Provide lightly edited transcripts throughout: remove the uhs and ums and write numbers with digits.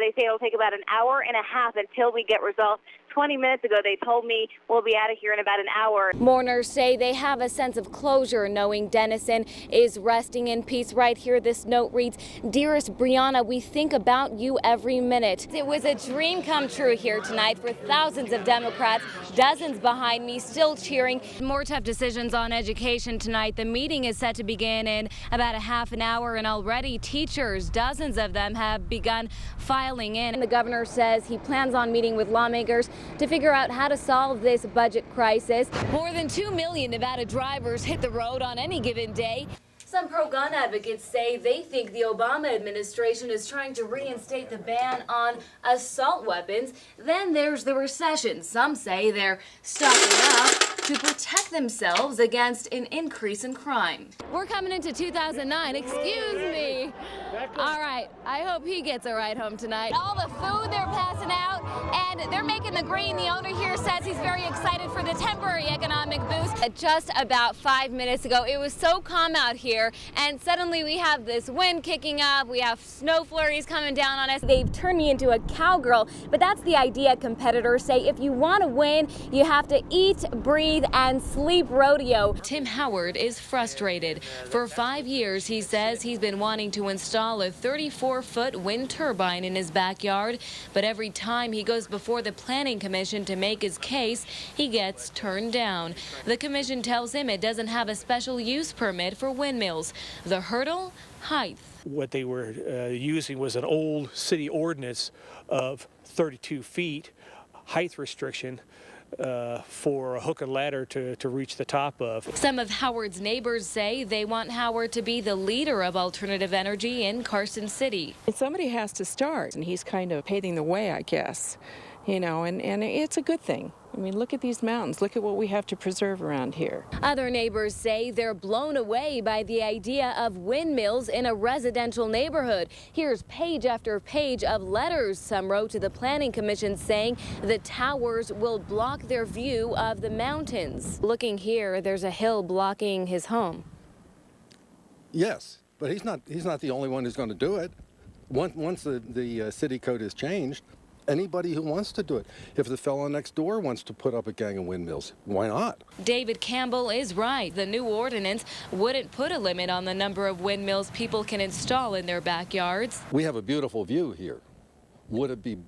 They say it'll take about an hour and a half until we get results. 20 minutes ago, they told me we'll be out of here in about an hour. Mourners say they have a sense of closure knowing Denison is resting in peace. Right here, this note reads, "Dearest Brianna, we think about you every minute." It was a dream come true here tonight for thousands of Democrats, dozens behind me still cheering. More tough decisions on education tonight. The meeting is set to begin in about a half an hour, and already teachers, dozens of them, have begun filing in. The governor says he plans on meeting with lawmakers to figure out how to solve this budget crisis. More than 2 million Nevada drivers hit the road on any given day. Some pro-gun advocates say they think the Obama administration is trying to reinstate the ban on assault weapons. Then there's the recession. Some say they're stocking up to protect themselves against an increase in crime. We're coming into 2009. Excuse me. All right. I hope he gets a ride home tonight. All the food they're passing out, and they're making the green. The owner here says he's very excited for the temporary economic boost. Just about 5 minutes ago, it was so calm out here, and suddenly we have this wind kicking up. We have snow flurries coming down on us. They've turned me into a cowgirl, but that's the idea. Competitors say if you want to win, you have to eat, breathe, and sleep rodeo. Tim Howard is frustrated. For 5 years, he says he's been wanting to install a 34-foot wind turbine in his backyard, but every time he goes before the Planning Commission to make his case, he gets turned down. The commission tells him it doesn't have a special use permit for windmills. The hurdle? Height. What they were using was an old city ordinance of 32 feet height restriction for a hook and ladder to reach the top of. Some of Howard's neighbors say they want Howard to be the leader of alternative energy in Carson City. Somebody has to start, and he's kind of paving the way, I guess, you know, and it's a good thing. I mean, look at these mountains. Look at what we have to preserve around here. Other neighbors say they're blown away by the idea of windmills in a residential neighborhood. Here's page after page of letters some wrote to the Planning Commission saying the towers will block their view of the mountains. Looking here, there's a hill blocking his home. Yes, but he's not the only one who's going to do it. Once the city code is changed, anybody who wants to do it. If the fellow next door wants to put up a gang of windmills, why not? David Campbell is right. The new ordinance wouldn't put a limit on the number of windmills people can install in their backyards. We have a beautiful view here. Would it be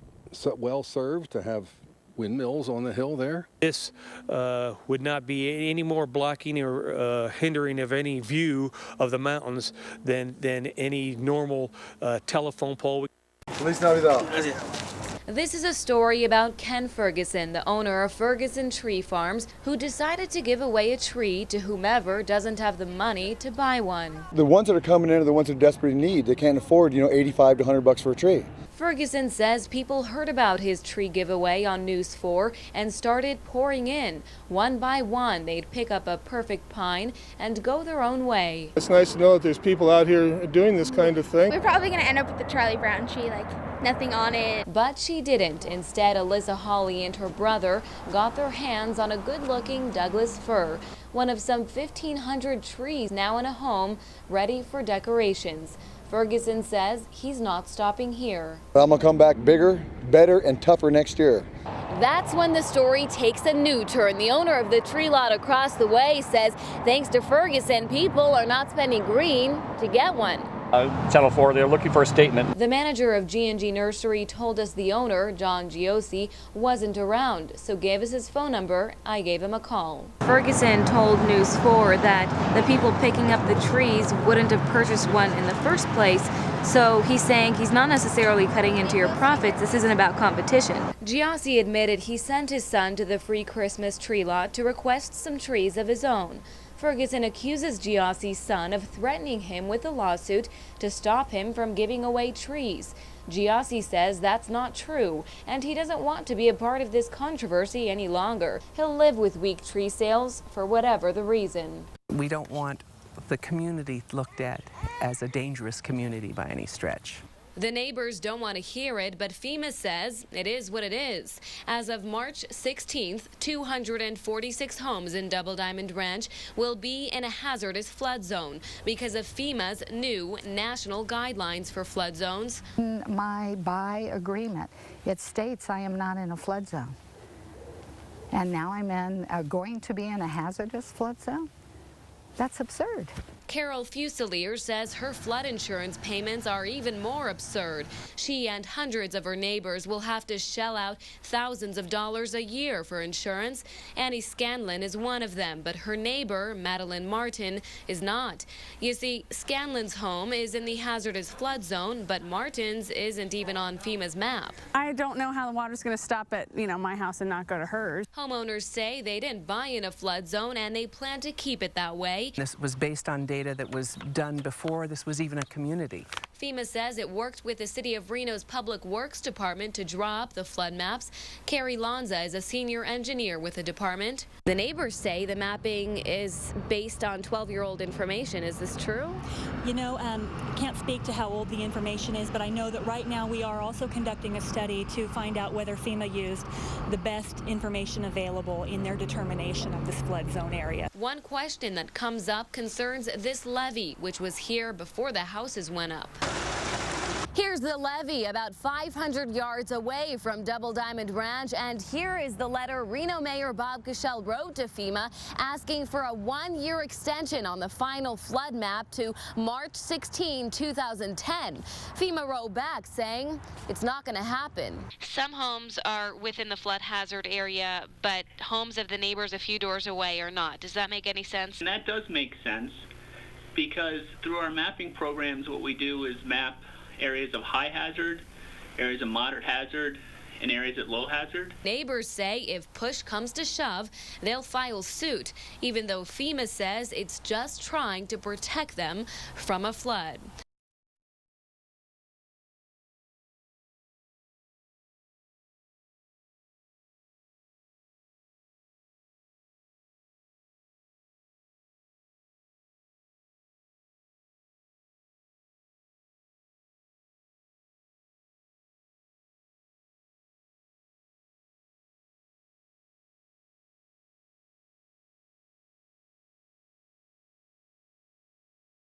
well served to have windmills on the hill there? This would not be any more blocking or hindering of any view of the mountains than any normal telephone pole. This is a story about Ken Ferguson, the owner of Ferguson Tree Farms, who decided to give away a tree to whomever doesn't have the money to buy one. The ones that are coming in are the ones that desperately need. They can't afford, $85 to $100 for a tree. Ferguson says people heard about his tree giveaway on News 4 and started pouring in. One by one, they'd pick up a perfect pine and go their own way. It's nice to know that there's people out here doing this kind of thing. We're probably going to end up with the Charlie Brown tree, nothing on it. But she didn't. Instead, Alyssa Hawley and her brother got their hands on a good-looking Douglas fir, one of some 1,500 trees now in a home ready for decorations. Ferguson says he's not stopping here. I'm going to come back bigger, better, and tougher next year. That's when the story takes a new turn. The owner of the tree lot across the way says thanks to Ferguson, people are not spending green to get one. Channel 4, they're looking for a statement. The manager of G&G Nursery told us the owner, John Giosi, wasn't around, so gave us his phone number. I gave him a call. Ferguson told News 4 that the people picking up the trees wouldn't have purchased one in the first place, so he's saying he's not necessarily cutting into your profits. This isn't about competition. Giosi admitted he sent his son to the free Christmas tree lot to request some trees of his own. Ferguson accuses Giosi's son of threatening him with a lawsuit to stop him from giving away trees. Giosi says that's not true, and he doesn't want to be a part of this controversy any longer. He'll live with weak tree sales for whatever the reason. We don't want the community looked at as a dangerous community by any stretch. The neighbors don't want to hear it, but FEMA says it is what it is. As of March 16th, 246 homes in Double Diamond Ranch will be in a hazardous flood zone because of FEMA's new national guidelines for flood zones. In my buy agreement, it states I am not in a flood zone. And now I'm going to be in a hazardous flood zone? That's absurd. Carol Fusilier says her flood insurance payments are even more absurd. She and hundreds of her neighbors will have to shell out thousands of dollars a year for insurance. Annie Scanlon is one of them, but her neighbor, Madeline Martin, is not. You see, Scanlon's home is in the hazardous flood zone, but Martin's isn't even on FEMA's map. I don't know how the water's going to stop at, my house and not go to hers. Homeowners say they didn't buy in a flood zone and they plan to keep it that way. This was based on data that was done before this was even a community. FEMA says it worked with the City of Reno's Public Works Department to draw up the flood maps. Carrie Lanza is a senior engineer with the department. The neighbors say the mapping is based on 12-year-old information. Is this true? Can't speak to how old the information is, but I know that right now we are also conducting a study to find out whether FEMA used the best information available in their determination of this flood zone area. One question that comes up concerns this levee, which was here before the houses went up. Here's the levee about 500 yards away from Double Diamond Ranch, and here is the letter Reno Mayor Bob Cashel wrote to FEMA asking for a one-year extension on the final flood map to March 16, 2010. FEMA wrote back saying it's not going to happen. Some homes are within the flood hazard area, but homes of the neighbors a few doors away are not. Does that make any sense? And that does make sense, because through our mapping programs, what we do is map areas of high hazard, areas of moderate hazard, and areas at low hazard. Neighbors say if push comes to shove, they'll file suit, even though FEMA says it's just trying to protect them from a flood.